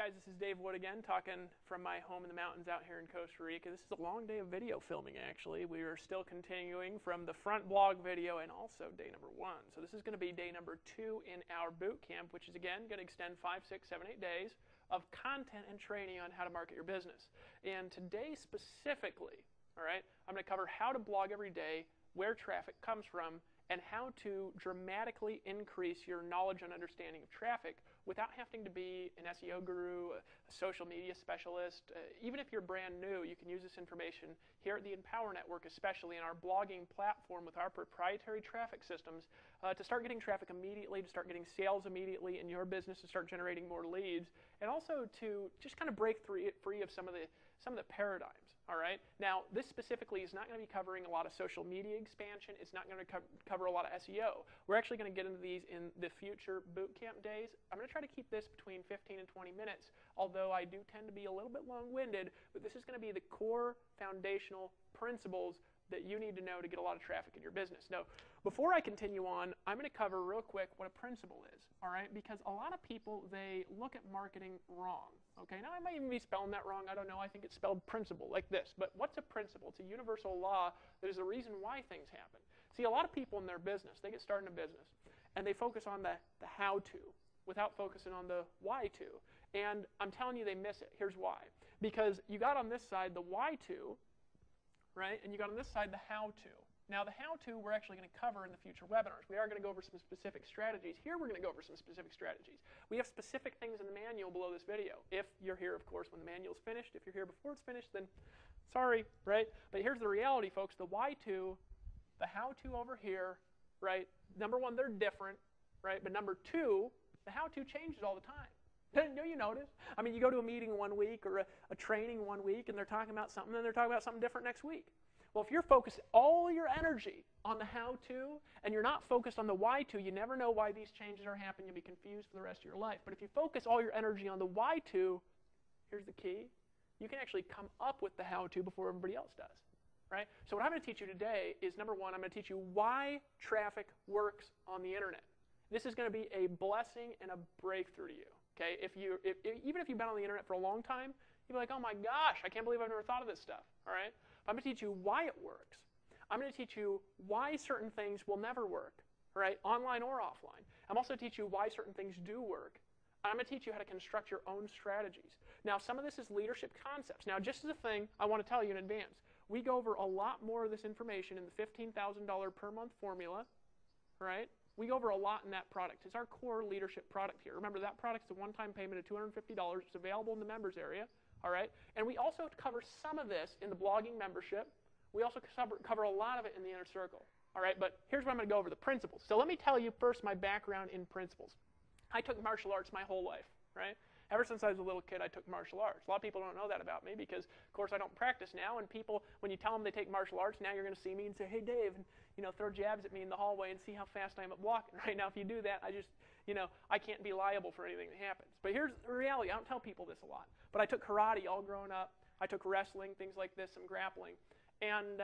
guys, this is Dave Wood again, talking from my home in the mountains out here in Costa Rica. This is a long day of video filming, actually. We are still continuing from the front blog video and also day number 1. So this is going to be day number 2 in our boot camp, which is, again, going to extend 5, 6, 7, 8 days of content and training on how to market your business. And today specifically, all right, I'm going to cover how to blog every day, where traffic comes from, and how to dramatically increase your knowledge and understanding of traffic without having to be an SEO guru, a social media specialist. Even if you're brand new, you can use this information here at the Empower Network, especially in our blogging platform with our proprietary traffic systems, to start getting traffic immediately, to start getting sales immediately in your business, to start generating more leads, and also to just kind of break free of some of the paradigms. All right. Now, this specifically is not going to be covering a lot of social media expansion. It's not going to cover a lot of SEO. We're actually going to get into these in the future boot camp days. I'm going to try to keep this between 15 and 20 minutes, although I do tend to be a little bit long-winded, but this is going to be the core foundational principles that you need to know to get a lot of traffic in your business. Now, before I continue on, I'm going to cover real quick what a principle is, all right? Because a lot of people, they look at marketing wrong, okay? Now, I might even be spelling that wrong. I don't know. I think it's spelled principle like this. But what's a principle? It's a universal law that is the reason why things happen. See, a lot of people in their business, they get started in a business, and they focus on the how-to without focusing on the why-to. And I'm telling you, they miss it. Here's why. Because you got on this side the why-to, right? And you got on this side the how-to. Now, the how-to we're actually going to cover in the future webinars. We are going to go over some specific strategies. Here we're going to go over some specific strategies. We have specific things in the manual below this video. If you're here, of course, when the manual's finished. If you're here before it's finished, then sorry, right? But here's the reality, folks. The why-to, the how-to over here, right? Number one, they're different, right? But number two, the how-to changes all the time. Don't you notice? I mean, you go to a meeting one week or a training one week, and they're talking about something, and they're talking about something different next week. Well, if you're focused all your energy on the how-to, and you're not focused on the why-to, you never know why these changes are happening. You'll be confused for the rest of your life. But if you focus all your energy on the why-to, here's the key. You can actually come up with the how-to before everybody else does, right? So what I'm going to teach you today is, number one, I'm going to teach you why traffic works on the internet. This is going to be a blessing and a breakthrough to you. Okay, even if you've been on the internet for a long time, you'll be like, oh my gosh, I can't believe I've never thought of this stuff. All right, I'm going to teach you why it works. I'm going to teach you why certain things will never work, right, online or offline. I'm also going to teach you why certain things do work. I'm going to teach you how to construct your own strategies. Now, some of this is leadership concepts. Now, just as a thing, I want to tell you in advance, we go over a lot more of this information in the $15,000 per month formula, right? We go over a lot in that product. It's our core leadership product here. Remember, that product's a one-time payment of $250. It's available in the members area, all right? And we also cover some of this in the blogging membership. We also cover a lot of it in the inner circle, all right? But here's what I'm going to go over, the principles. So let me tell you first my background in principles. I took martial arts my whole life, right? Ever since I was a little kid, I took martial arts. A lot of people don't know that about me because, of course, I don't practice now. And people, when you tell them they take martial arts, now you're going to see me and say, hey, Dave, and, throw jabs at me in the hallway and see how fast I am at blocking. Right now, if you do that, I can't be liable for anything that happens. But here's the reality. I don't tell people this a lot. But I took karate all growing up. I took wrestling, things like this, some grappling. And,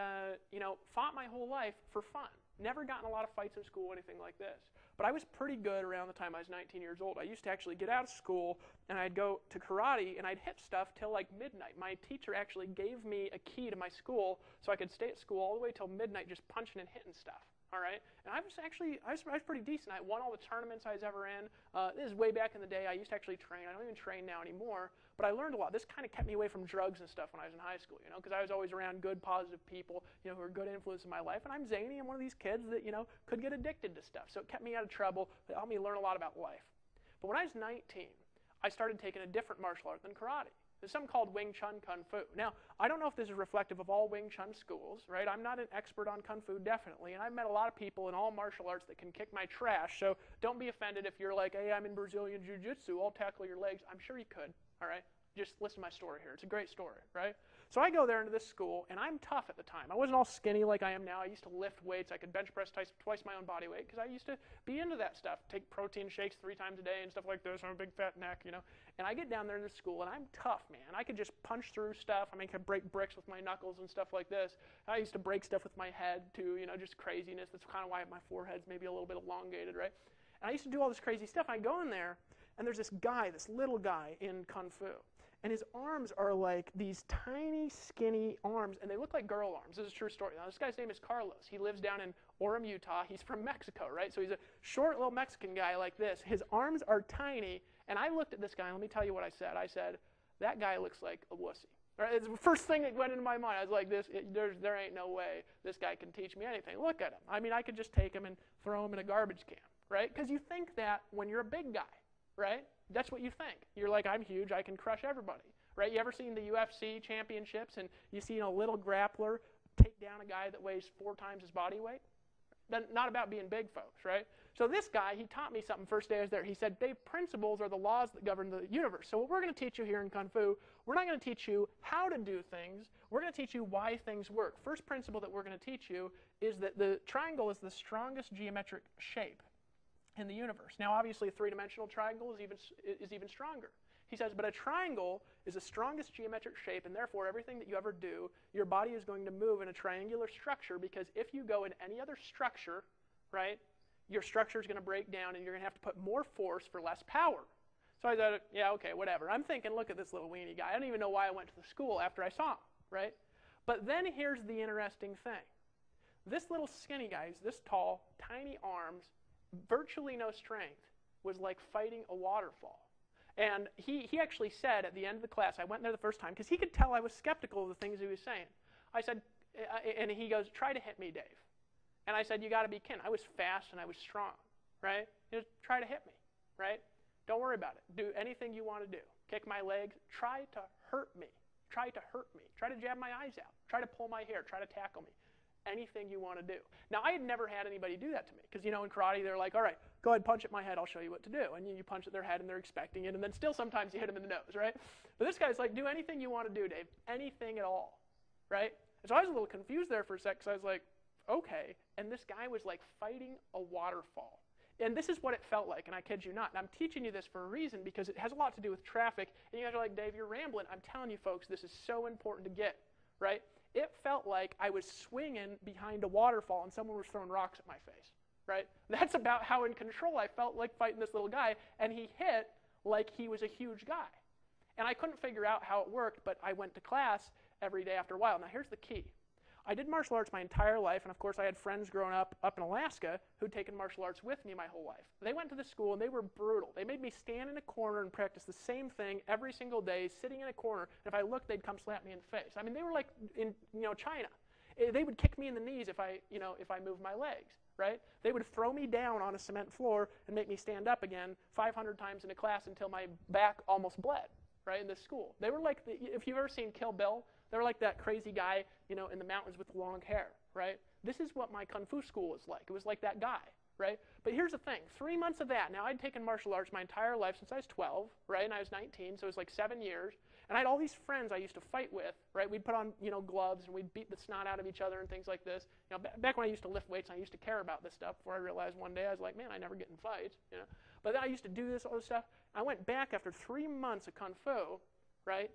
fought my whole life for fun. Never gotten a lot of fights in school, anything like this. But I was pretty good around the time I was 19 years old. I used to actually get out of school, and I'd go to karate, and I'd hit stuff till like midnight. My teacher actually gave me a key to my school so I could stay at school all the way till midnight just punching and hitting stuff. All right? And I was pretty decent. I won all the tournaments I was ever in. This is way back in the day. I used to actually train. I don't even train now anymore. But I learned a lot. This kind of kept me away from drugs and stuff when I was in high school, because I was always around good, positive people, who were good influence in my life. And I'm zany. I'm one of these kids that, could get addicted to stuff. So it kept me out of trouble. It helped me learn a lot about life. But when I was 19, I started taking a different martial art than karate. There's something called Wing Chun Kung Fu. Now, I don't know if this is reflective of all Wing Chun schools, right? I'm not an expert on Kung Fu, definitely, and I've met a lot of people in all martial arts that can kick my trash, so don't be offended if you're like, hey, I'm in Brazilian Jiu-Jitsu, I'll tackle your legs. I'm sure you could, all right? Just listen to my story here. It's a great story, right? So I go there into this school, and I'm tough at the time. I wasn't all skinny like I am now. I used to lift weights. I could bench press twice my own body weight because I used to be into that stuff. Take protein shakes 3 times a day and stuff like this. I'm a big fat neck, And I get down there in the school, and I'm tough, man. I could just punch through stuff. I could break bricks with my knuckles and stuff like this. I used to break stuff with my head, too, just craziness. That's kind of why my forehead's maybe a little bit elongated, right? And I used to do all this crazy stuff. I go in there, And there's this guy, this little guy in Kung Fu. And his arms are like these tiny, skinny arms, and they look like girl arms. This is a true story. Now, this guy's name is Carlos. He lives down in Orem, Utah. He's from Mexico, right? So he's a short little Mexican guy like this. His arms are tiny, and I looked at this guy, and let me tell you what I said. I said, that guy looks like a wussy. Right? It's the first thing that went into my mind. I was like, there ain't no way this guy can teach me anything. Look at him. I mean, I could just take him and throw him in a garbage can, right? Because you think that when you're a big guy, right? That's what you think. You're like, I'm huge, I can crush everybody, right? You ever seen the UFC championships and you see a little grappler take down a guy that weighs 4 times his body weight? Not about being big, folks, right? So this guy, he taught me something first day I was there. He said, Dave, principles are the laws that govern the universe. So what we're going to teach you here in Kung Fu, we're not going to teach you how to do things. We're going to teach you why things work. First principle that we're going to teach you is that the triangle is the strongest geometric shape in the universe. Now, obviously, a 3-dimensional triangle is even stronger. He says, but a triangle is the strongest geometric shape, and therefore, everything that you ever do, your body is going to move in a triangular structure, because if you go in any other structure, right, your structure is going to break down, and you're going to have to put more force for less power. So I thought, yeah, okay, whatever. I'm thinking, look at this little weenie guy. I don't even know why I went to the school after I saw him, right? But then here's the interesting thing. This little skinny guy, this tall, tiny arms, virtually no strength, was like fighting a waterfall. And he actually said at the end of the class, I went there the first time, because he could tell I was skeptical of the things he was saying. I said, and he goes, try to hit me, Dave. And I said, you got to be kidding. I was fast and I was strong, right? Just try to hit me, right? Don't worry about it. Do anything you want to do. Kick my legs. Try to hurt me. Try to hurt me. Try to jab my eyes out. Try to pull my hair. Try to tackle me. Anything you want to do. Now, I had never had anybody do that to me, because, you know, in karate, they're like, all right, go ahead, punch at my head, I'll show you what to do. And you punch at their head, and they're expecting it, and then still sometimes you hit them in the nose, right? But this guy's like, do anything you want to do, Dave. Anything at all, right? And so I was a little confused there for a sec, because I was like, okay. And this guy was like fighting a waterfall. And this is what it felt like, and I kid you not. And I'm teaching you this for a reason, because it has a lot to do with traffic. And you guys are like, Dave, you're rambling. I'm telling you, folks, this is so important to get, right? It felt like I was swinging behind a waterfall and someone was throwing rocks at my face, right? That's about how in control I felt like fighting this little guy, and he hit like he was a huge guy. And I couldn't figure out how it worked, but I went to class every day after a while. Now, here's the key. I did martial arts my entire life, and of course I had friends growing up in Alaska who'd taken martial arts with me my whole life. They went to the school, and they were brutal. They made me stand in a corner and practice the same thing every single day, sitting in a corner, and if I looked, they'd come slap me in the face. I mean, they were like in, China. They would kick me in the knees if I moved my legs, right? They would throw me down on a cement floor and make me stand up again 500 times in a class until my back almost bled, right, in this school. They were like, if you've ever seen Kill Bill, they were like that crazy guy, in the mountains with long hair, right? This is what my Kung Fu school was like. It was like that guy, right? But here's the thing. 3 months of that. Now, I'd taken martial arts my entire life since I was 12, right? And I was 19, so it was like 7 years. And I had all these friends I used to fight with, right? We'd put on, gloves, and we'd beat the snot out of each other and things like this. Back when I used to lift weights, I used to care about this stuff before I realized one day I was like, man, I never get in fights, But then I used to do all this stuff. I went back after 3 months of Kung Fu, right?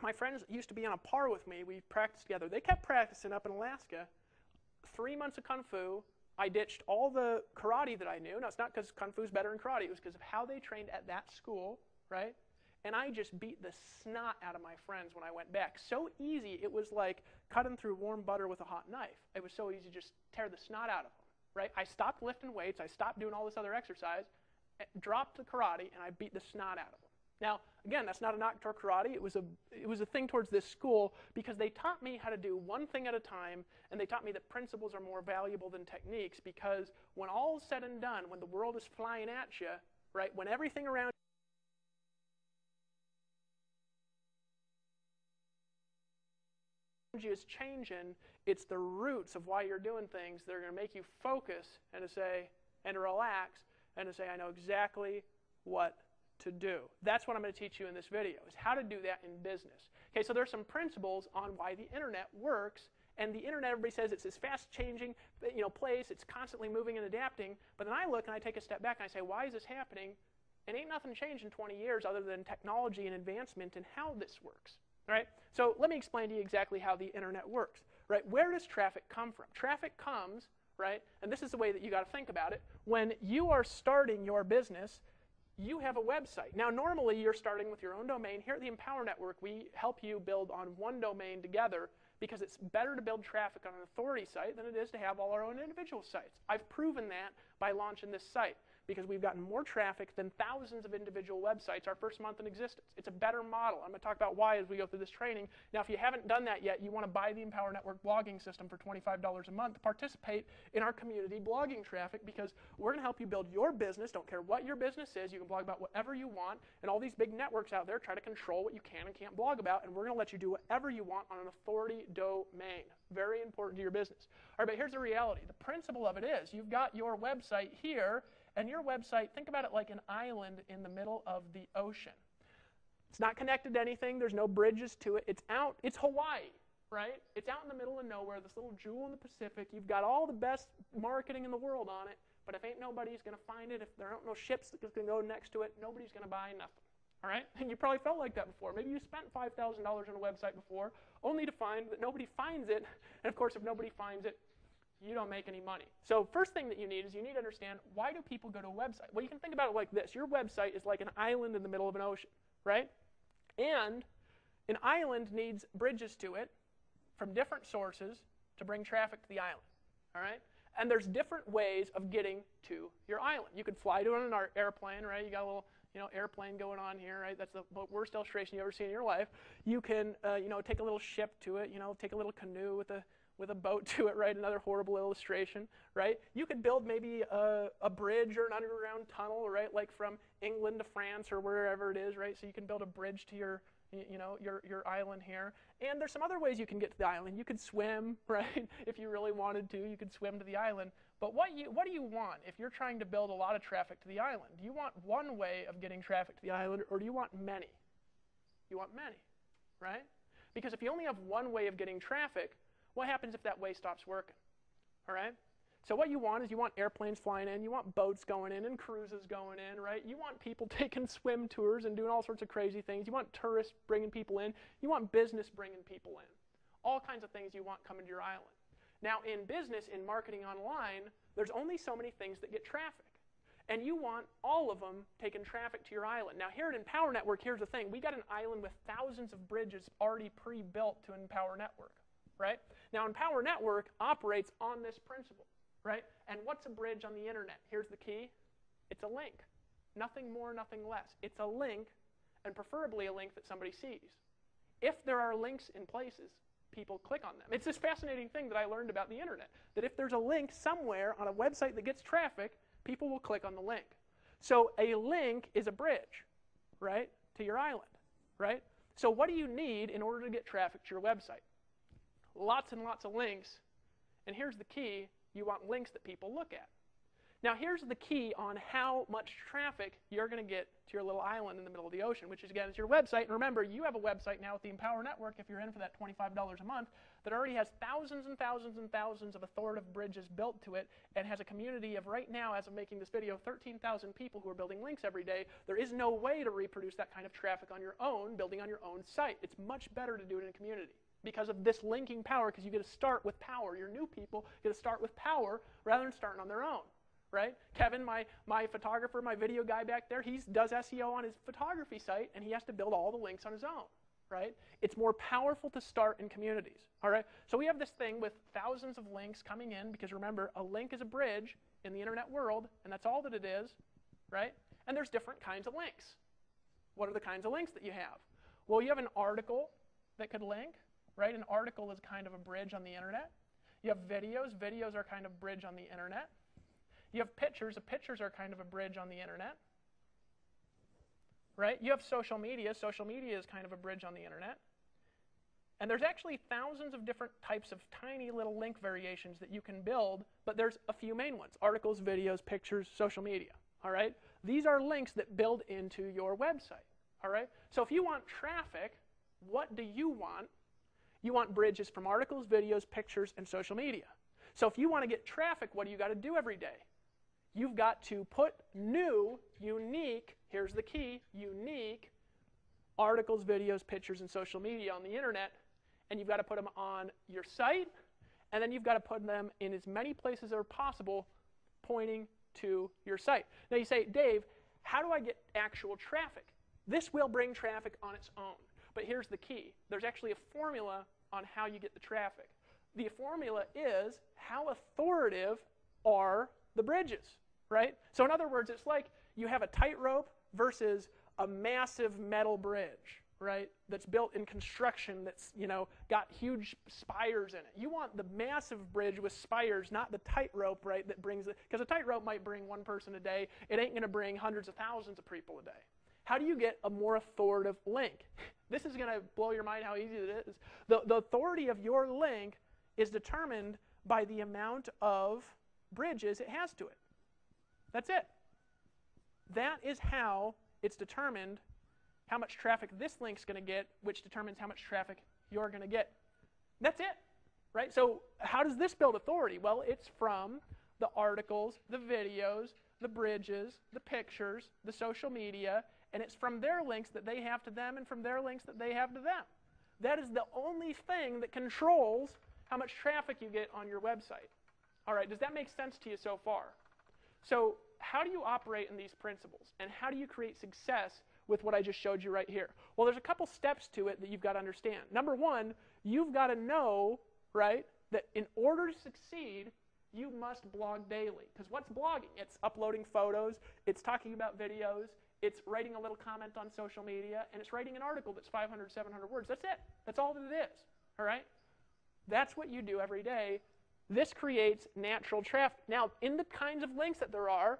My friends used to be on a par with me. We practiced together. They kept practicing up in Alaska. 3 months of Kung Fu. I ditched all the karate that I knew. Now, it's not because Kung Fu is better than karate. It was because of how they trained at that school, right? And I just beat the snot out of my friends when I went back. So easy, it was like cutting through warm butter with a hot knife. It was so easy to just tear the snot out of them, right? I stopped lifting weights. I stopped doing all this other exercise, dropped the karate, and I beat the snot out of them. Now, again, that's not a knock toward karate. It was a thing towards this school, because they taught me how to do one thing at a time, and they taught me that principles are more valuable than techniques, because when all is said and done, when the world is flying at you, right, when everything around you is changing, it's the roots of why you're doing things that are going to make you focus and to relax and to say, I know exactly what to do. That's what I'm going to teach you in this video, is how to do that in business. Okay, so there's some principles on why the internet works, and the internet, everybody says it's this fast-changing, place, it's constantly moving and adapting, but then I look and I take a step back and I say, why is this happening? And ain't nothing changed in 20 years other than technology and advancement and how this works, right? So let me explain to you exactly how the internet works, right? Where does traffic come from? Traffic comes, right, and this is the way that you got to think about it. When you are starting your business, you have a website. Now, normally you're starting with your own domain. Here at the Empower Network, we help you build on one domain together because it's better to build traffic on an authority site than it is to have all our own individual sites. I've proven that by launching this site because we've gotten more traffic than thousands of individual websites our first month in existence. It's a better model. I'm going to talk about why as we go through this training. Now, if you haven't done that yet, you want to buy the Empower Network blogging system for $25 a month to participate in our community blogging traffic because we're going to help you build your business. Don't care what your business is. You can blog about whatever you want, and all these big networks out there try to control what you can and can't blog about, and we're going to let you do whatever you want on an authority domain. Very important to your business. All right, but here's the reality. The principle of it is you've got your website here, and your website, think about it like an island in the middle of the ocean. It's not connected to anything. There's no bridges to it. It's Hawaii, right? It's out in the middle of nowhere, this little jewel in the Pacific. You've got all the best marketing in the world on it, but if ain't nobody's going to find it, if there aren't no ships that's going to go next to it, nobody's going to buy nothing. All right? And you probably felt like that before. Maybe you spent $5,000 on a website before, only to find that nobody finds it. And of course, if nobody finds it, you don't make any money. So first thing that you need is you need to understand, why do people go to a website? Well, you can think about it like this. Your website is like an island in the middle of an ocean, right? And an island needs bridges to it from different sources to bring traffic to the island, all right? And there's different ways of getting to your island. You could fly to it on an airplane, right? You got a little airplane going on here, right? That's the worst illustration you've ever seen in your life. You can, take a little ship to it, take a little canoe with a boat to it, right? Another horrible illustration, right? You could build maybe a bridge or an underground tunnel, right? Like from England to France or wherever it is, right? So you can build a bridge to your island here. And there's some other ways you can get to the island. You could swim, right? If you really wanted to, you could swim to the island. But what do you want if you're trying to build a lot of traffic to the island? Do you want one way of getting traffic to the island, or do you want many? You want many, right? Because if you only have one way of getting traffic, what happens if that way stops working? All right? So what you want is you want airplanes flying in, you want boats going in and cruises going in, right? You want people taking swim tours and doing all sorts of crazy things. You want tourists bringing people in. You want business bringing people in. All kinds of things you want coming to your island. Now, in business, in marketing online, there's only so many things that get traffic. And you want all of them taking traffic to your island. Now, here at Empower Network, here's the thing. We got an island with thousands of bridges already pre-built to Empower Network, right? Now, Empower Network operates on this principle, right? And what's a bridge on the internet? Here's the key. It's a link. Nothing more, nothing less. It's a link, and preferably a link that somebody sees. If there are links in places, people click on them. It's this fascinating thing that I learned about the internet, that if there's a link somewhere on a website that gets traffic, people will click on the link. So a link is a bridge, right, to your island, right? So what do you need in order to get traffic to your website? Lots and lots of links, and here's the key. You want links that people look at. Now here's the key on how much traffic you're going to get to your little island in the middle of the ocean, which is, again, is your website. And remember, you have a website now with the Empower Network, if you're in for that $25 a month, that already has thousands and thousands and thousands of authoritative bridges built to it, and has a community of, right now, as of making this video, 13,000 people who are building links every day. There is no way to reproduce that kind of traffic on your own, building on your own site. It's much better to do it in a community because of this linking power, because you get to start with power. Your new people get to start with power rather than starting on their own. Right? Kevin, my photographer, my video guy back there, he does SEO on his photography site, and he has to build all the links on his own. Right? It's more powerful to start in communities. All right? So we have this thing with thousands of links coming in, because remember, a link is a bridge in the internet world, and that's all that it is. Right? And there's different kinds of links. What are the kinds of links that you have? Well, you have an article that could link. Right? An article is kind of a bridge on the internet. You have videos. Videos are kind of a bridge on the internet. You have pictures. Pictures are kind of a bridge on the internet, right? You have social media. Social media is kind of a bridge on the internet. And there's actually thousands of different types of tiny little link variations that you can build, but there's a few main ones: articles, videos, pictures, social media, all right? These are links that build into your website, all right? So if you want traffic, what do you want? You want bridges from articles, videos, pictures, and social media. So if you want to get traffic, what do you got to do every day? You've got to put new, unique, here's the key, unique articles, videos, pictures, and social media on the internet, and you've got to put them on your site, and then you've got to put them in as many places as possible pointing to your site. Now you say, Dave, how do I get actual traffic? This will bring traffic on its own. But here's the key. There's actually a formula on how you get the traffic. The formula is how authoritative are the bridges, right? So in other words, it's like you have a tightrope versus a massive metal bridge, right? That's built in construction that's, got huge spires in it. You want the massive bridge with spires, not the tightrope, right, that brings it, because a tightrope might bring one person a day. It ain't going to bring hundreds of thousands of people a day. How do you get a more authoritative link? This is going to blow your mind how easy it is. The authority of your link is determined by the amount of bridges it has to it. That's it. That is how it's determined how much traffic this link's going to get, which determines how much traffic you're going to get. That's it, right? So how does this build authority? Well, it's from the articles, the videos, the bridges, the pictures, the social media, and it's from their links that they have to them and from their links that they have to them. That is the only thing that controls how much traffic you get on your website. All right, does that make sense to you so far? So how do you operate in these principles? And how do you create success with what I just showed you right here? Well, there's a couple steps to it that you've got to understand. Number one, you've got to know, right, that in order to succeed, you must blog daily. Because what's blogging? It's uploading photos, it's talking about videos, it's writing a little comment on social media, and it's writing an article that's 500, 700 words. That's it. That's all that it is. All right? That's what you do every day. This creates natural traffic. Now, in the kinds of links that there are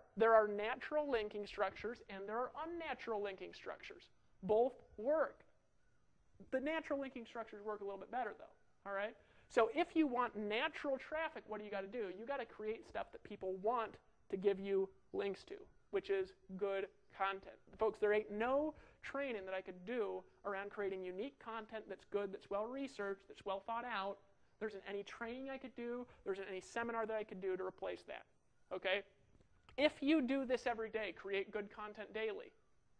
natural linking structures and there are unnatural linking structures. Both work. The natural linking structures work a little bit better, though. All right? So if you want natural traffic, what do you got to do? You got to create stuff that people want to give you links to, which is good content. Folks, there ain't no training that I could do around creating unique content that's good, that's well researched, that's well thought out. There isn't any training I could do. There isn't any seminar that I could do to replace that. Okay? If you do this every day, create good content daily,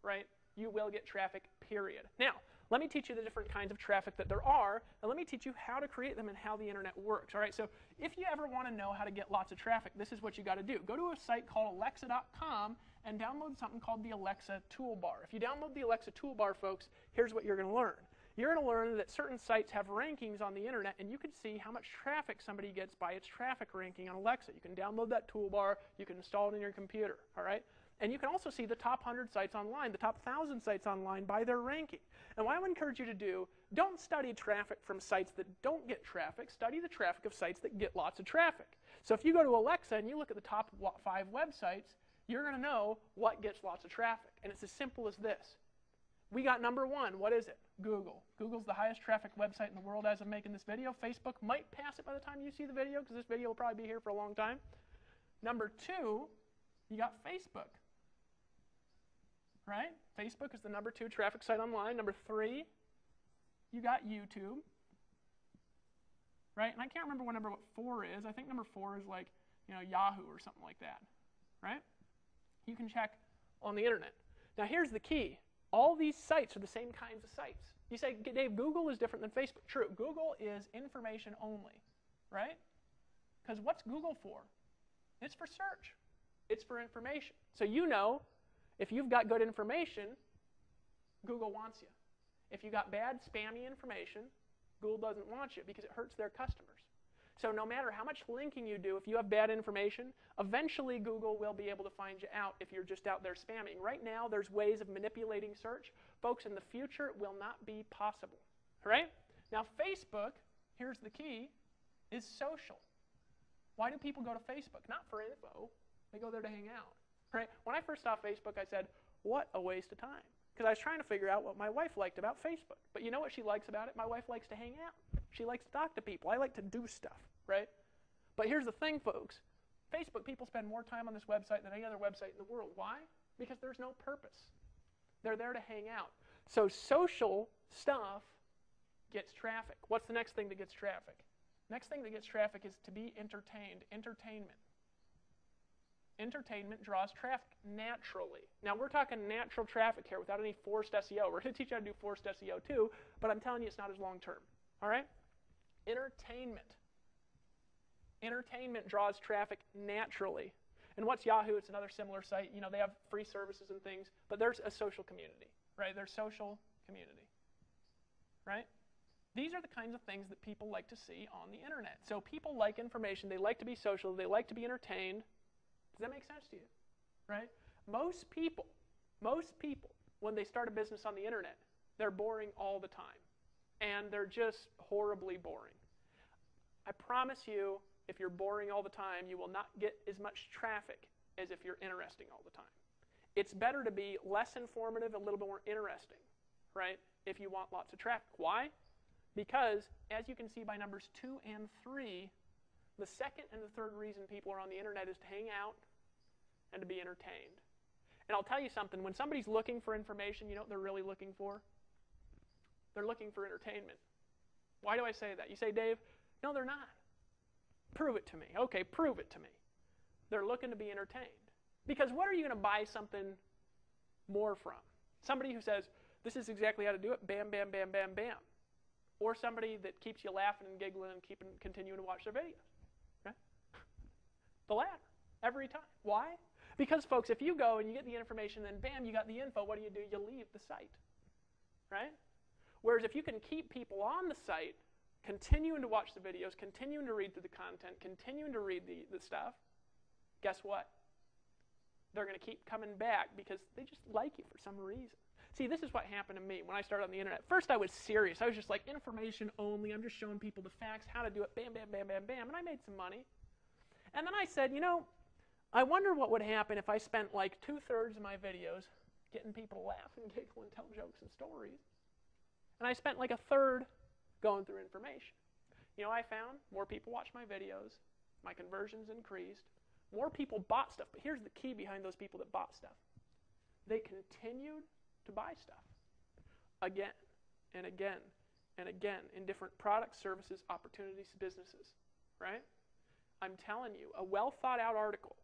right, you will get traffic, period. Now, let me teach you the different kinds of traffic that there are, and let me teach you how to create them and how the internet works. All right, so if you ever want to know how to get lots of traffic, this is what you got to do. Go to a site called Alexa.com and download something called the Alexa Toolbar. If you download the Alexa Toolbar, folks, here's what you're going to learn. You're going to learn that certain sites have rankings on the internet, and you can see how much traffic somebody gets by its traffic ranking on Alexa. You can download that toolbar. You can install it in your computer. All right? And you can also see the top 100 sites online, the top 1,000 sites online by their ranking. And what I would encourage you to do, don't study traffic from sites that don't get traffic. Study the traffic of sites that get lots of traffic. So if you go to Alexa and you look at the top 5 websites, you're going to know what gets lots of traffic. And it's as simple as this. We got number 1. What is it? Google. Google's the highest traffic website in the world as of making this video. Facebook might pass it by the time you see the video because this video will probably be here for a long time. Number 2, you got Facebook. Right? Facebook is the number 2 traffic site online. Number 3, you got YouTube. Right? And I can't remember what number 4 is. I think number 4 is like, Yahoo or something like that. Right? You can check on the internet. Now here's the key. All these sites are the same kinds of sites. You say, Dave, Google is different than Facebook. True. Google is information only. Right? Because what's Google for? It's for search. It's for information. So if you've got good information, Google wants you. If you got bad, spammy information, Google doesn't want you because it hurts their customers. So no matter how much linking you do, if you have bad information, eventually Google will be able to find you out if you're just out there spamming. Right now, there's ways of manipulating search. Folks, in the future, it will not be possible. All right? Now, Facebook, here's the key, is social. Why do people go to Facebook? Not for info. They go there to hang out. Right? When I first saw Facebook, I said, what a waste of time. Because I was trying to figure out what my wife liked about Facebook. But you know what she likes about it? My wife likes to hang out. She likes to talk to people. I like to do stuff, right? But here's the thing, folks. Facebook, people spend more time on this website than any other website in the world. Why? Because there's no purpose. They're there to hang out. So social stuff gets traffic. What's the next thing that gets traffic? Next thing that gets traffic is to be entertained. Entertainment. Entertainment draws traffic naturally. Now, we're talking natural traffic here without any forced SEO. We're going to teach you how to do forced SEO too, but I'm telling you it's not as long term. All right? Entertainment. Entertainment draws traffic naturally. And what's Yahoo? It's another similar site. You know, they have free services and things, but there's a social community, right? There's social community, right? These are the kinds of things that people like to see on the internet. So people like information. They like to be social. They like to be entertained. Does that make sense to you? Right? Most people, when they start a business on the internet, they're boring all the time. And they're just horribly boring. I promise you, if you're boring all the time, you will not get as much traffic as if you're interesting all the time. It's better to be less informative, a little bit more interesting, right, if you want lots of traffic. Why? Because, as you can see by numbers 2 and 3, the second and the third reason people are on the internet is to hang out and to be entertained. And I'll tell you something, when somebody's looking for information, you know what they're really looking for? They're looking for entertainment. Why do I say that? You say, Dave, no, they're not. Prove it to me. Okay, prove it to me. They're looking to be entertained. Because what are you going to buy something more from? Somebody who says, this is exactly how to do it, bam, bam, bam, bam, bam. Or somebody that keeps you laughing and giggling and continuing to watch their videos. Right? The latter, every time. Why? Because, folks, if you go and you get the information and bam, you got the info, what do? You leave the site. Right? Whereas if you can keep people on the site, continuing to watch the videos, continuing to read through the content, continuing to read the stuff, guess what? They're going to keep coming back because they just like you for some reason. See, this is what happened to me when I started on the internet. First, I was serious. I was just like, information only. I'm just showing people the facts, how to do it, bam, bam, bam, bam, bam. And I made some money. And then I said, you know, I wonder what would happen if I spent like 2/3 of my videos getting people to laugh and giggle and tell jokes and stories. And I spent like 1/3 going through information. You know, I found more people watched my videos, my conversions increased, more people bought stuff. But here's the key behind those people that bought stuff. They continued to buy stuff again and again and again in different products, services, opportunities, businesses, right? I'm telling you, a well thought out article,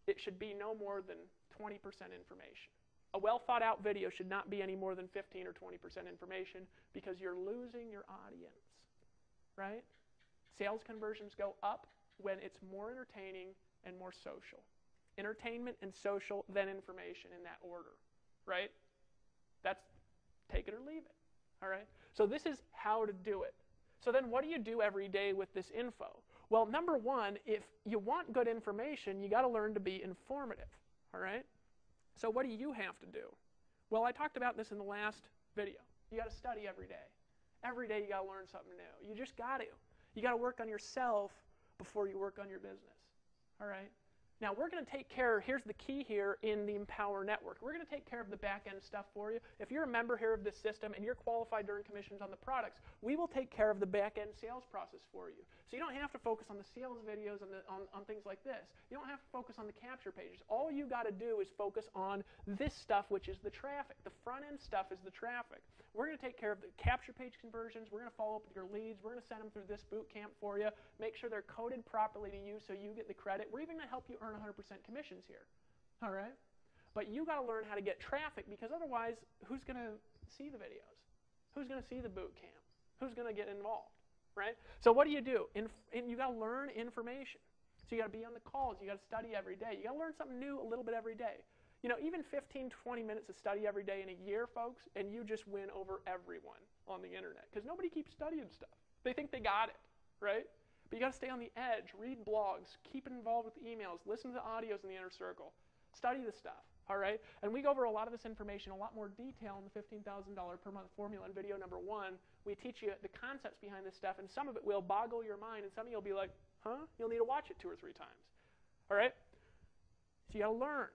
it should be no more than 20% information. A well thought out video should not be any more than 15 or 20% information because you're losing your audience, right? Sales conversions go up when it's more entertaining and more social. Entertainment and social, then information in that order, right? That's take it or leave it, all right? So this is how to do it. So then what do you do every day with this info? Well, number one, if you want good information, you got to learn to be informative, all right? So what do you have to do? Well, I talked about this in the last video. You got to study every day. Every day you got to learn something new. You just got to. You got to work on yourself before you work on your business, all right? Now, we're going to take care, here's the key here in the Empower Network. We're going to take care of the back-end stuff for you. If you're a member here of this system and you're qualified to earn commissions on the products, we will take care of the back-end sales process for you. So you don't have to focus on the sales videos and on things like this. You don't have to focus on the capture pages. All you got to do is focus on this stuff, which is the traffic. The front-end stuff is the traffic. We're going to take care of the capture page conversions. We're going to follow up with your leads. We're going to send them through this boot camp for you. Make sure they're coded properly to you so you get the credit. We're even going to help you earn 100% commissions here. All right? But you got to learn how to get traffic because otherwise, who's going to see the videos? Who's going to see the boot camp? Who's going to get involved? Right? So what do? You got to learn information. So you got to be on the calls. You got to study every day. You got to learn something new a little bit every day. You know, even 15, 20 minutes of study every day in a year, folks, and you just win over everyone on the internet. Because nobody keeps studying stuff. They think they got it, right? But you got to stay on the edge, read blogs, keep involved with emails, listen to the audios in the inner circle, study the stuff, all right? And we go over a lot of this information, a lot more detail in the $15,000 per month formula in video number 1. We teach you the concepts behind this stuff, and some of it will boggle your mind, and some of you will be like, huh? You'll need to watch it 2 or 3 times, all right? So you got to learn.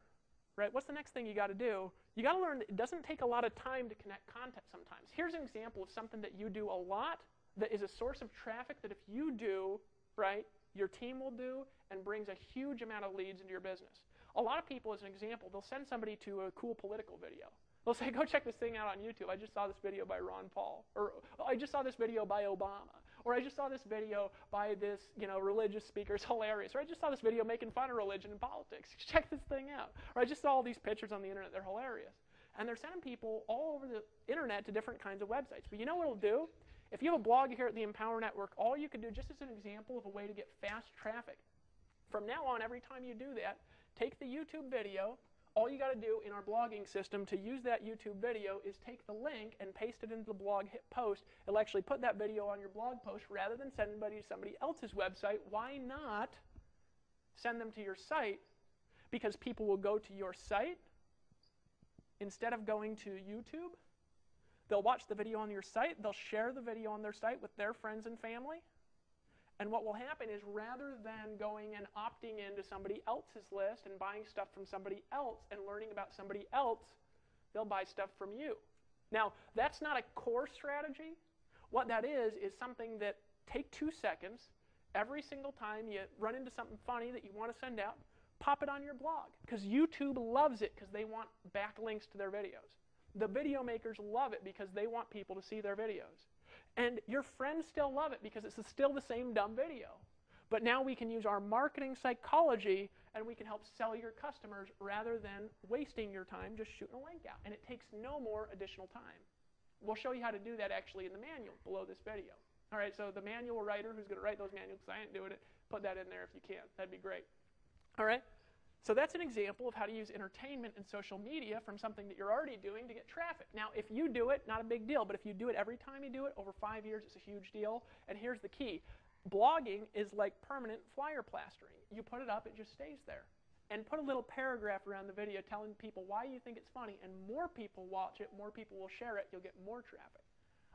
Right? What's the next thing you got to do? You got to learn that it doesn't take a lot of time to connect content sometimes. Here's an example of something that you do a lot that is a source of traffic that if you do, right, your team will do and brings a huge amount of leads into your business. A lot of people, as an example, they'll send somebody to a cool political video. They'll say, go check this thing out on YouTube. I just saw this video by Ron Paul. Or I just saw this video by Obama. Or I just saw this video by this, religious speaker. It's hilarious. Or I just saw this video making fun of religion and politics. Check this thing out. Or I just saw all these pictures on the internet. They're hilarious. And they're sending people all over the internet to different kinds of websites. But you know what it'll do? If you have a blog here at the Empower Network, all you can do, just as an example of a way to get fast traffic, from now on, every time you do that, take the YouTube video. All you got to do in our blogging system to use that YouTube video is take the link and paste it into the blog, hit post. It'll actually put that video on your blog post rather than sending somebody to somebody else's website. Why not send them to your site? Because people will go to your site instead of going to YouTube. They'll watch the video on your site. They'll share the video on their site with their friends and family. And what will happen is rather than going and opting into somebody else's list and buying stuff from somebody else and learning about somebody else, they'll buy stuff from you. Now, that's not a core strategy. What that is something that take 2 seconds every single time you run into something funny that you want to send out, pop it on your blog. Because YouTube loves it because they want backlinks to their videos. The video makers love it because they want people to see their videos. And your friends still love it because it's still the same dumb video. But now we can use our marketing psychology and we can help sell your customers rather than wasting your time just shooting a link out. And it takes no more additional time. We'll show you how to do that actually in the manual below this video. All right, so the manual writer who's going to write those manuals, because I ain't doing it, put that in there if you can. That'd be great. All right, so that's an example of how to use entertainment and social media from something that you're already doing to get traffic. Now, if you do it, not a big deal, but if you do it every time you do it, over 5 years, it's a huge deal. And here's the key. Blogging is like permanent flyer plastering. You put it up, it just stays there. And put a little paragraph around the video telling people why you think it's funny, and more people watch it, more people will share it, you'll get more traffic.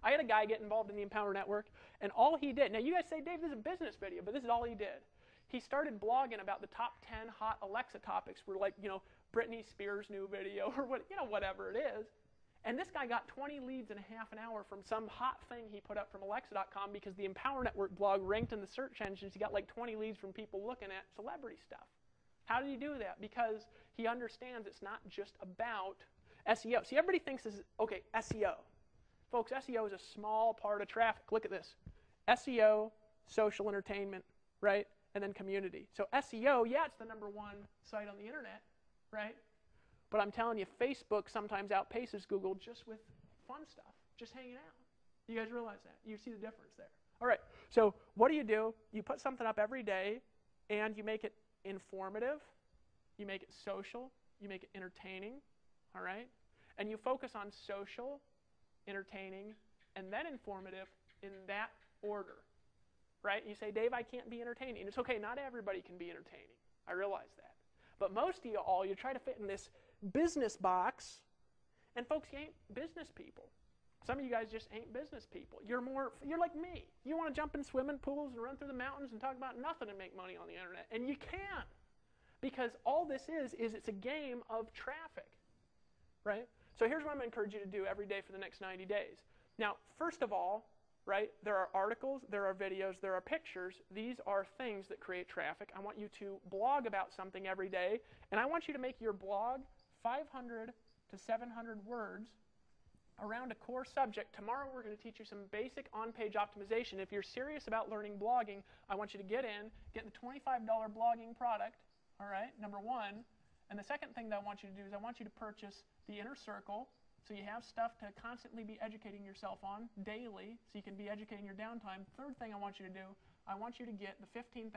I had a guy get involved in the Empower Network, and all he did, now you guys say, Dave, this is a business video, but this is all he did. He started blogging about the top 10 hot Alexa topics for, like, Britney Spears' new video or whatever it is. And this guy got 20 leads in a half an hour from some hot thing he put up from Alexa.com because the Empower Network blog ranked in the search engines. He got like 20 leads from people looking at celebrity stuff. How did he do that? Because he understands it's not just about SEO. See, everybody thinks this is, okay, SEO. Folks, SEO is a small part of traffic. Look at this. SEO, social entertainment, right? And then community. So SEO, yeah, it's the #1 site on the internet, right? But I'm telling you, Facebook sometimes outpaces Google just with fun stuff, just hanging out. You guys realize that? You see the difference there. All right, so what do? You put something up every day, and you make it informative, you make it social, you make it entertaining, all right? And you focus on social, entertaining, and then informative in that order. Right? You say, Dave, I can't be entertaining. And it's okay, not everybody can be entertaining. I realize that. But most of you try to fit in this business box, and folks, you ain't business people. Some of you guys just ain't business people. You're like me. You want to jump in swimming pools and run through the mountains and talk about nothing and make money on the internet. And you can. Because all this is it's a game of traffic. Right? So here's what I'm going to encourage you to do every day for the next 90 days. Now, first of all, right? There are articles, there are videos, there are pictures. These are things that create traffic. I want you to blog about something every day, and I want you to make your blog 500 to 700 words around a core subject. Tomorrow we're going to teach you some basic on-page optimization. If you're serious about learning blogging, I want you to get the $25 blogging product, all right, #1. And the second thing that I want you to do is I want you to purchase the Inner Circle, so you have stuff to constantly be educating yourself on daily, so you can be educating your downtime. Third thing I want you to do, I want you to get the $15,000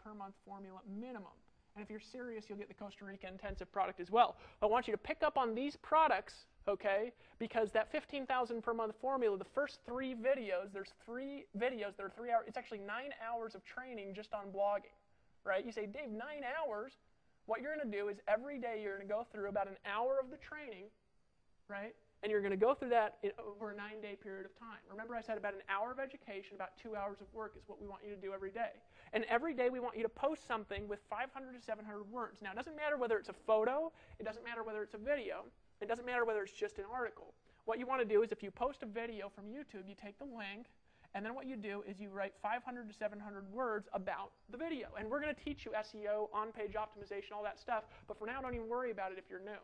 per month formula minimum. And if you're serious, you'll get the Costa Rica intensive product as well. I want you to pick up on these products, okay, because that $15,000 per month formula, the first 3 videos, there's 3 videos, they're 3 hours, it's actually 9 hours of training just on blogging, right? You say, Dave, 9 hours? What you're going to do is every day you're going to go through about an hour of the training, right? And you're going to go through that over a 9-day period of time. Remember I said about an hour of education, about 2 hours of work is what we want you to do every day. And every day we want you to post something with 500 to 700 words. Now, it doesn't matter whether it's a photo, it doesn't matter whether it's a video, it doesn't matter whether it's just an article. What you want to do is if you post a video from YouTube, you take the link, and then what you do is you write 500 to 700 words about the video. And we're going to teach you SEO, on-page optimization, all that stuff, but for now, don't even worry about it if you're new.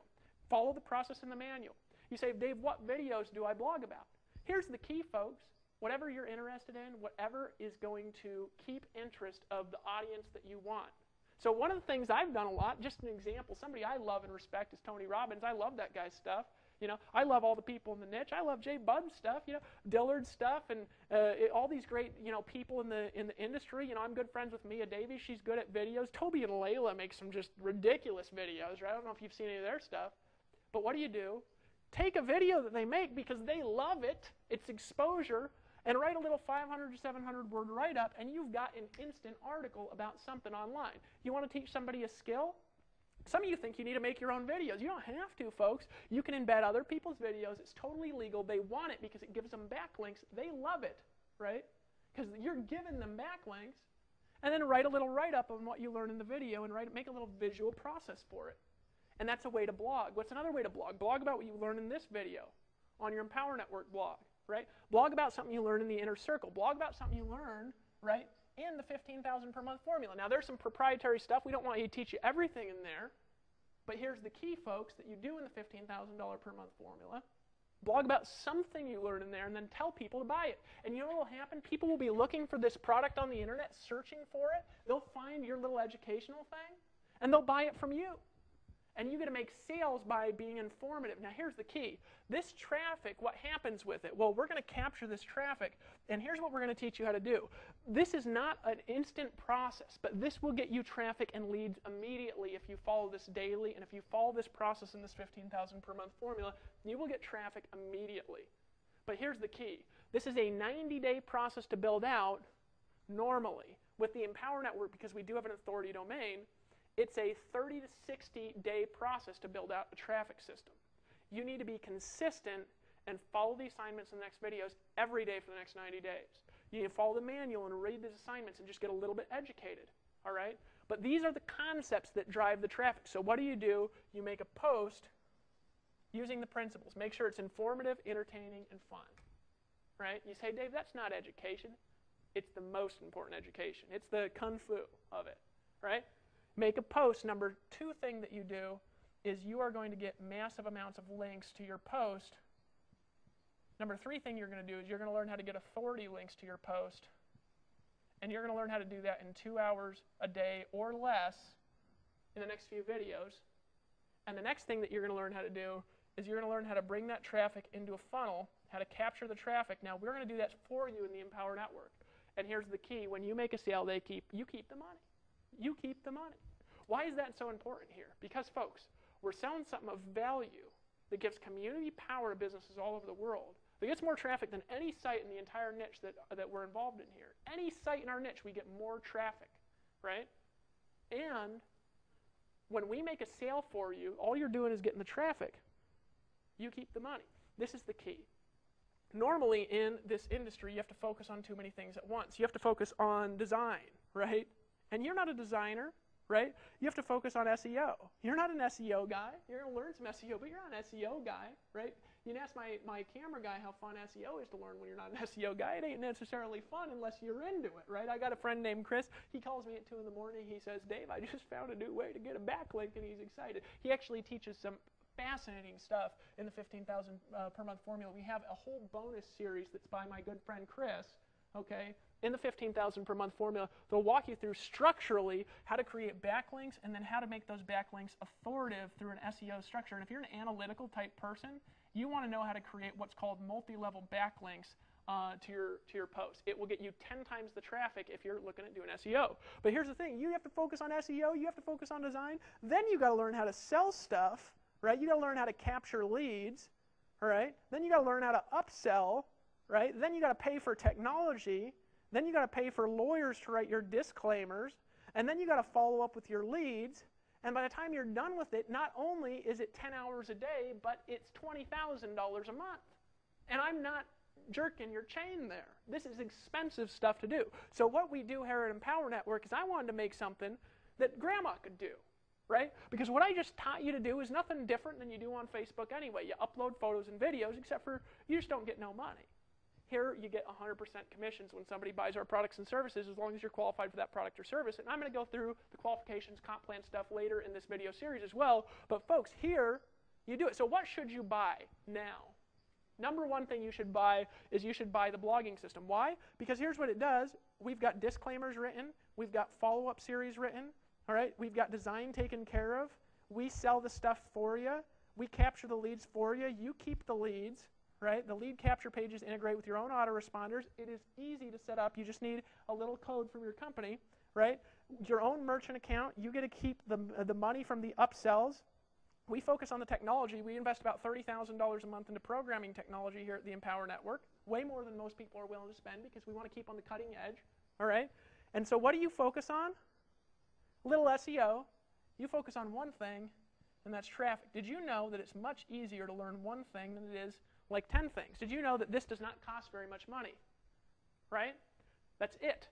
Follow the process in the manual. You say, Dave, what videos do I blog about? Here's the key, folks. Whatever you're interested in, whatever is going to keep interest of the audience that you want. So one of the things I've done a lot, just an example, somebody I love and respect is Tony Robbins. I love that guy's stuff. You know, I love all the people in the niche. I love Jay Budd's stuff, you know, Dillard's stuff, and all these great, you know, people in the industry. You know, I'm good friends with Mia Davies. She's good at videos. Toby and Layla make some just ridiculous videos, right? I don't know if you've seen any of their stuff. But what do? Take a video that they make because they love it. It's exposure. And write a little 500 to 700 word write-up, and you've got an instant article about something online. You want to teach somebody a skill? Some of you think you need to make your own videos. You don't have to, folks. You can embed other people's videos. It's totally legal. They want it because it gives them backlinks. They love it, right? Because you're giving them backlinks. And then write a little write-up on what you learn in the video and make a little visual process for it. And that's a way to blog. What's another way to blog? Blog about what you learn in this video on your Empower Network blog, right? Blog about something you learn in the inner circle. Blog about something you learn, right, in the 15,000 per month formula. Now, there's some proprietary stuff. We don't want you to teach you everything in there. But here's the key, folks, that you do in the $15,000 per month formula. Blog about something you learn in there and then tell people to buy it. And you know what will happen? People will be looking for this product on the internet, searching for it. They'll find your little educational thing, and they'll buy it from you. And you get to make sales by being informative. Now, here's the key. This traffic, what happens with it? Well, we're going to capture this traffic, and here's what we're going to teach you how to do. This is not an instant process, but this will get you traffic and leads immediately if you follow this daily, and if you follow this process in this 15,000 per month formula, you will get traffic immediately. But here's the key. This is a 90-day process to build out normally. With the Empower Network, because we do have an authority domain, it's a 30 to 60 day process to build out a traffic system. You need to be consistent and follow the assignments in the next videos every day for the next 90 days. You need to follow the manual and read these assignments and just get a little bit educated, all right? But these are the concepts that drive the traffic. So what do? You make a post using the principles. Make sure it's informative, entertaining, and fun, right? You say, Dave, that's not education. It's the most important education. It's the kung fu of it, right? Make a post. Number 2 thing that you do is you are going to get massive amounts of links to your post. Number 3 thing you're going to do is you're going to learn how to get authority links to your post. And you're going to learn how to do that in 2 hours a day or less in the next few videos. And the next thing that you're going to learn how to do is you're going to learn how to bring that traffic into a funnel, how to capture the traffic. Now, we're going to do that for you in the Empower Network. And here's the key. When you make a sale, you keep the money. You keep the money. Why is that so important here? Because, folks, we're selling something of value that gives community power to businesses all over the world, that gets more traffic than any site in the entire niche that we're involved in here. Any site in our niche, we get more traffic, right? And when we make a sale for you, all you're doing is getting the traffic. You keep the money. This is the key. Normally in this industry, you have to focus on too many things at once. You have to focus on design, right? And you're not a designer, right? You have to focus on SEO. You're not an SEO guy. You're going to learn some SEO, but you're not an SEO guy, right? You can ask my camera guy how fun SEO is to learn when you're not an SEO guy. It ain't necessarily fun unless you're into it, right? I got a friend named Chris. He calls me at 2 in the morning. He says, Dave, I just found a new way to get a backlink, and he's excited. He actually teaches some fascinating stuff in the 15,000 per month formula. We have a whole bonus series that's by my good friend Chris, okay, in the 15,000 per month formula. They'll walk you through structurally how to create backlinks and then how to make those backlinks authoritative through an SEO structure. And if you're an analytical type person, you want to know how to create what's called multi-level backlinks to your post. It will get you 10 times the traffic if you're looking at doing SEO. But here's the thing. You have to focus on SEO. You have to focus on design. Then you got to learn how to sell stuff, right? You got to learn how to capture leads, all right? Then you got to learn how to upsell, right? Then you got to pay for technology. Then you got to pay for lawyers to write your disclaimers, and then you got to follow up with your leads. And by the time you're done with it, not only is it 10 hours a day, but it's $20,000 a month. And I'm not jerking your chain there. This is expensive stuff to do. So what we do here at Empower Network is I wanted to make something that Grandma could do, right? Because what I just taught you to do is nothing different than you do on Facebook anyway. You upload photos and videos, except for you just don't get no money. Here, you get 100% commissions when somebody buys our products and services as long as you're qualified for that product or service. And I'm going to go through the qualifications, comp plan stuff later in this video series as well. But folks, here, you do it. So what should you buy now? Number 1 thing you should buy is you should buy the blogging system. Why? Because here's what it does. We've got disclaimers written. We've got follow-up series written. All right? We've got design taken care of. We sell the stuff for you. We capture the leads for you. You keep the leads, right? The lead capture pages integrate with your own autoresponders. It is easy to set up. You just need a little code from your company, right? Your own merchant account, you get to keep the money from the upsells. We focus on the technology. We invest about $30,000 a month into programming technology here at the Empower Network, way more than most people are willing to spend because we want to keep on the cutting edge, all right? And so what do you focus on? Little SEO. You focus on one thing, and that's traffic. Did you know that it's much easier to learn one thing than it is like 10 things? Did you know that this does not cost very much money, right? That's it.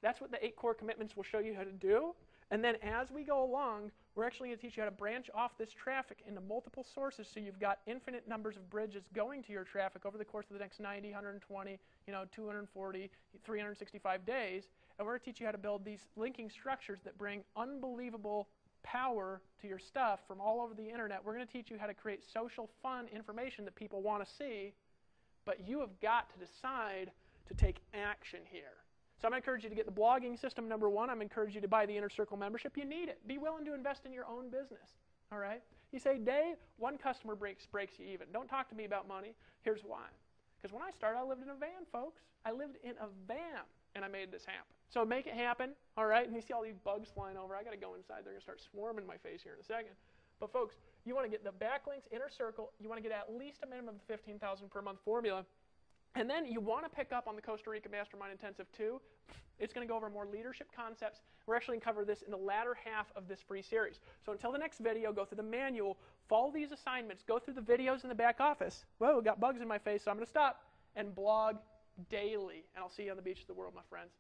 That's what the 8 core commitments will show you how to do. And then as we go along, we're actually going to teach you how to branch off this traffic into multiple sources so you've got infinite numbers of bridges going to your traffic over the course of the next 90, 120, 240, 365 days. And we're going to teach you how to build these linking structures that bring unbelievable power to your stuff from all over the internet. We're going to teach you how to create social fun information that people want to see, but you have got to decide to take action here. So I'm going to encourage you to get the blogging system number 1. I'm going to encourage you to buy the Inner Circle membership. You need it. Be willing to invest in your own business. All right? You say, Dave, one customer breaks you even. Don't talk to me about money. Here's why. Because when I started, I lived in a van, folks. I lived in a van, and I made this happen. So make it happen. All right? And you see all these bugs flying over. I got to go inside. They're going to start swarming my face here in a second. But folks, you want to get the backlinks, Inner Circle. You want to get at least a minimum of $15,000 per month formula. And then you want to pick up on the Costa Rica Mastermind Intensive 2. It's going to go over more leadership concepts. We're actually going to cover this in the latter half of this free series. So until the next video, go through the manual, follow these assignments, go through the videos in the back office. Whoa, got bugs in my face, so I'm going to stop. And blog daily. And I'll see you on the beach of the world, my friends.